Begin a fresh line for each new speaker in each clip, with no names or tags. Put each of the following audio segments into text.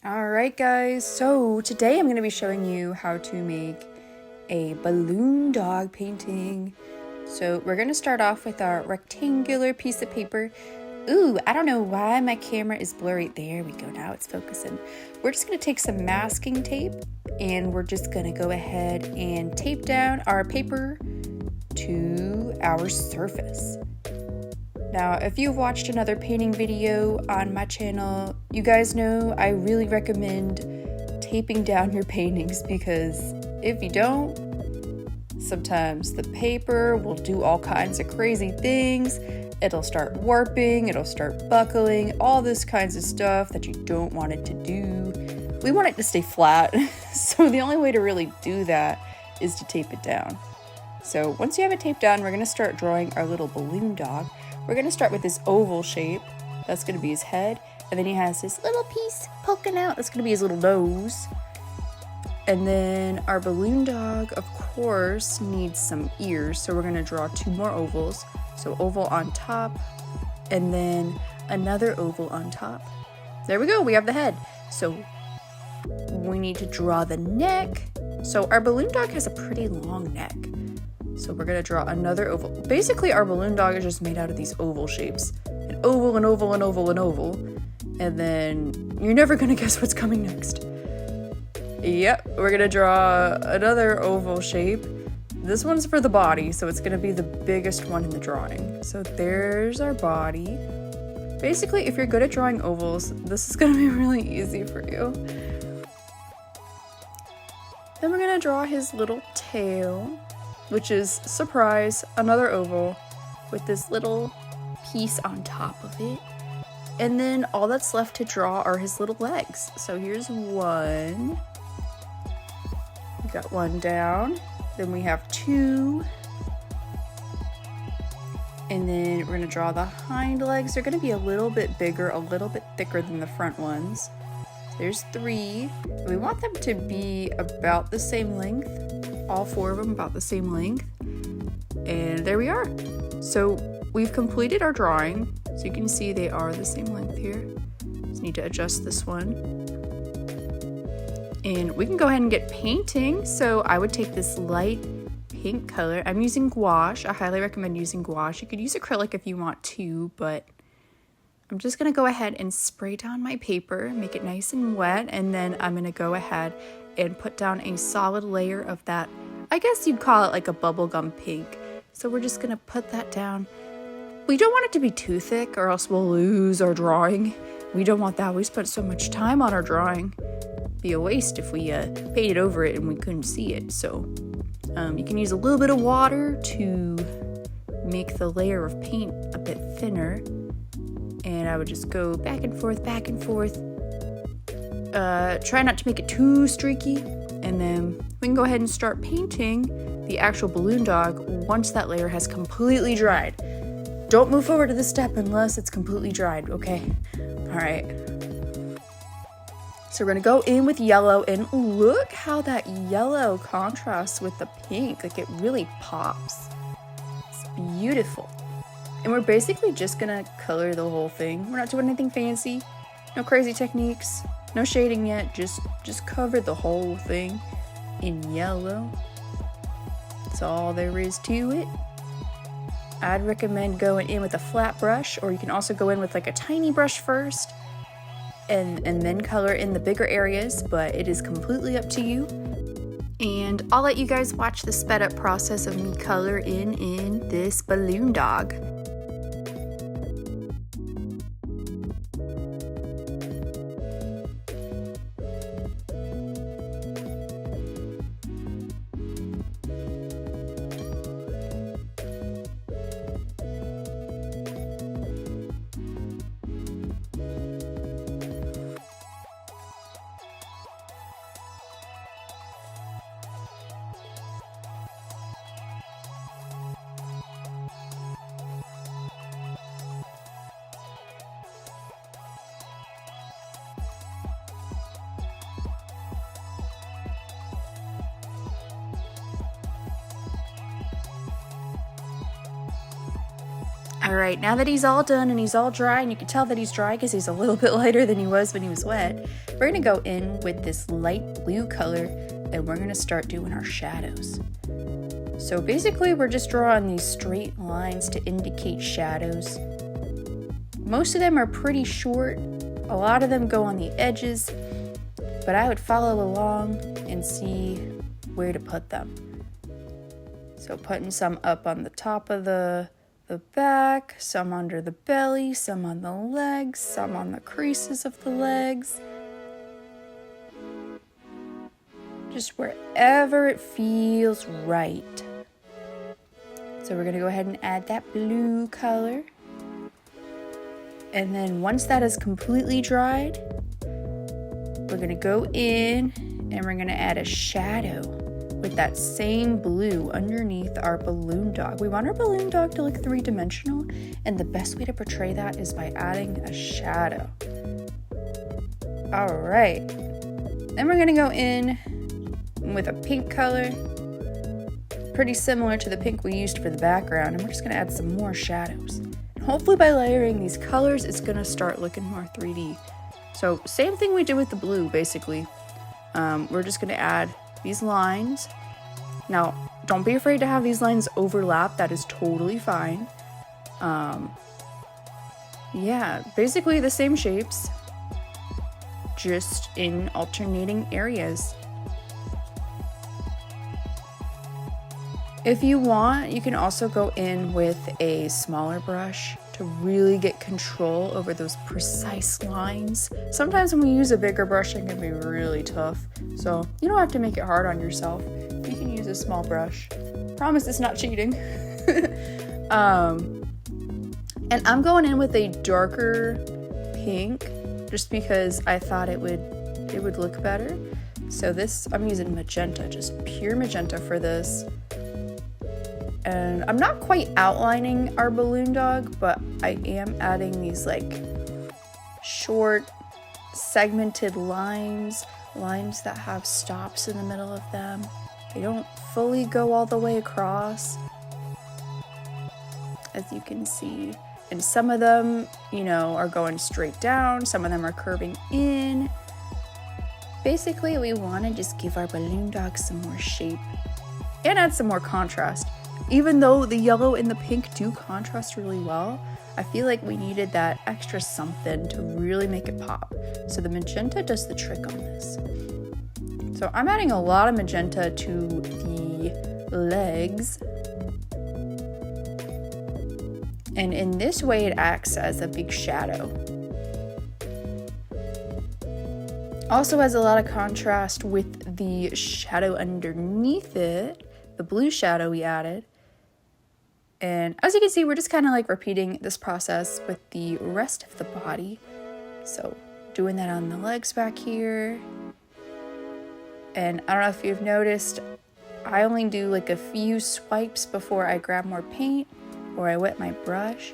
Alright guys, so today I'm going to be showing you how to make a balloon dog painting. So we're going to start off with our rectangular piece of paper. Ooh, I don't know why my camera is blurry. There we go, now it's focusing. We're just going to take some masking tape and we're just going to go ahead and tape down our paper to our surface. Now, if you've watched another painting video on my channel, you guys know I really recommend taping down your paintings because if you don't, sometimes the paper will do all kinds of crazy things. It'll start warping, it'll start buckling, all this kinds of stuff that you don't want it to do. We want it to stay flat, so the only way to really do that is to tape it down. So once you have it taped down, we're going to start drawing our little balloon dog. We're going to start with this oval shape. That's going to be his head. And then he has this little piece poking out. That's going to be his little nose. And then our balloon dog, of course, needs some ears. So we're going to draw two more ovals. So oval on top and then another oval on top. There we go. We have the head. So we need to draw the neck. So our balloon dog has a pretty long neck. So we're going to draw another oval. Basically, our balloon dog is just made out of these oval shapes. An oval, an oval, an oval, an oval. And then you're never going to guess what's coming next. Yep, we're going to draw another oval shape. This one's for the body, so it's going to be the biggest one in the drawing. So there's our body. Basically, if you're good at drawing ovals, this is going to be really easy for you. Then we're going to draw his little tail, which is, surprise, another oval with this little piece on top of it. And then all that's left to draw are his little legs. So here's one. We got one down. Then we have two. And then we're going to draw the hind legs. They're going to be a little bit bigger, a little bit thicker than the front ones. There's three. We want them to be about the same length. All four of them about the same length. And there we are. So we've completed our drawing. So you can see they are the same length here. Just need to adjust this one. And we can go ahead and get painting. So I would take this light pink color. I'm using gouache. I highly recommend using gouache. You could use acrylic if you want to, but I'm just going to go ahead and spray down my paper, make it nice and wet, and then I'm going to go ahead and put down a solid layer of that. I guess you'd call it like a bubblegum pink. So we're just going to put that down. We don't want it to be too thick or else we'll lose our drawing. We don't want that. We spent so much time on our drawing. It'd be a waste if we painted over it and we couldn't see it. So you can use a little bit of water to make the layer of paint a bit thinner. And I would just go back and forth, back and forth. Try not to make it too streaky, and then we can go ahead and start painting the actual balloon dog once that layer has completely dried. Don't move forward to this step unless it's completely dried, okay? All right. So we're gonna go in with yellow, and look how that yellow contrasts with the pink. Like, it really pops. It's beautiful. And we're basically just gonna color the whole thing. We're not doing anything fancy, no crazy techniques. No shading yet, just cover the whole thing in yellow. That's all there is to it. I'd recommend going in with a flat brush, or you can also go in with like a tiny brush first and then color in the bigger areas, but it is completely up to you. And I'll let you guys watch the sped up process of me color in this balloon dog. All right, now that he's all done and he's all dry, and you can tell that he's dry because he's a little bit lighter than he was when he was wet, we're gonna go in with this light blue color and we're gonna start doing our shadows. So basically we're just drawing these straight lines to indicate shadows. Most of them are pretty short, a lot of them go on the edges, but I would follow along and see where to put them. So putting some up on the top of the back, some under the belly, some on the legs, some on the creases of the legs. Just wherever it feels right. So we're gonna go ahead and add that blue color. And then once that is completely dried, we're gonna go in and we're gonna add a shadow with that same blue underneath our balloon dog. We want our balloon dog to look three-dimensional, and the best way to portray that is by adding a shadow. All right, then we're gonna go in with a pink color, pretty similar to the pink we used for the background, and we're just gonna add some more shadows. And hopefully by layering these colors, it's gonna start looking more 3D. So same thing we did with the blue, basically. We're just gonna add these lines. Now, don't be afraid to have these lines overlap. That is totally fine. Yeah, basically the same shapes, just in alternating areas. If you want, you can also go in with a smaller brush to really get control over those precise lines. Sometimes when we use a bigger brush, it can be really tough. So you don't have to make it hard on yourself. You can use a small brush. Promise it's not cheating. And I'm going in with a darker pink just because I thought it would look better. So this, I'm using magenta, just pure magenta for this. And I'm not quite outlining our balloon dog, but I am adding these like short segmented lines that have stops in the middle of them. They don't fully go all the way across, as you can see. And some of them, you know, are going straight down. Some of them are curving in. Basically, we want to just give our balloon dog some more shape and add some more contrast. Even though the yellow and the pink do contrast really well, I feel like we needed that extra something to really make it pop. So the magenta does the trick on this. So I'm adding a lot of magenta to the legs. And in this way, it acts as a big shadow. Also has a lot of contrast with the shadow underneath it, the blue shadow we added. And as you can see, we're just kind of like repeating this process with the rest of the body. So doing that on the legs back here. And I don't know if you've noticed, I only do like a few swipes before I grab more paint or I wet my brush.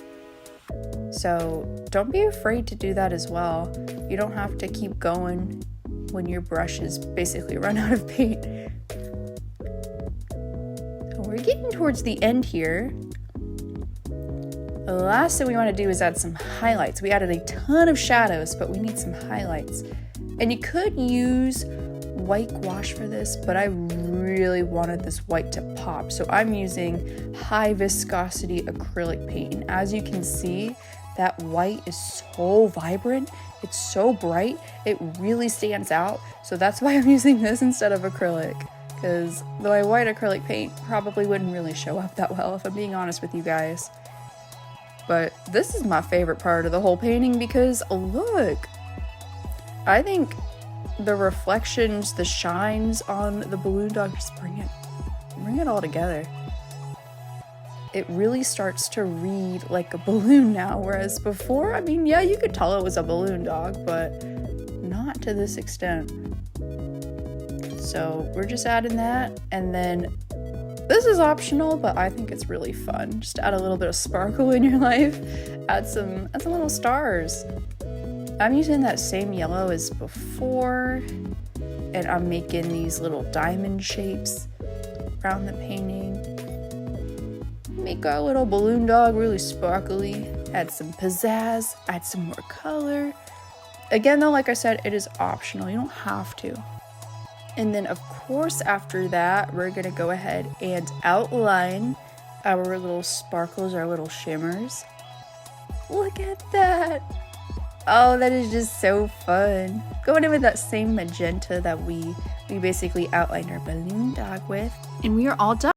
So don't be afraid to do that as well. You don't have to keep going when your brush is basically run out of paint. So we're getting towards the end here. The last thing we want to do is add some highlights. We added a ton of shadows, but we need some highlights. And you could use white gouache for this, but I really wanted this white to pop. So I'm using high viscosity acrylic paint. And as you can see, that white is so vibrant. It's so bright. It really stands out. So that's why I'm using this instead of acrylic. Because the white acrylic paint probably wouldn't really show up that well, if I'm being honest with you guys. But this is my favorite part of the whole painting because look, I think the reflections, the shines on the balloon dog just bring it all together. It really starts to read like a balloon now, whereas before, I mean, yeah, you could tell it was a balloon dog, but not to this extent. So we're just adding that, and then this is optional, but I think it's really fun. Just add a little bit of sparkle in your life. Add some little stars. I'm using that same yellow as before, and I'm making these little diamond shapes around the painting. make our little balloon dog really sparkly, add some pizzazz, add some more color. Again though, like I said, it is optional, you don't have to. And then of course after that, we're gonna go ahead and outline our little sparkles, our little shimmers. Look at that! Oh, that is just so fun. Going in with that same magenta that we basically outlined our balloon dog with. And we are all done.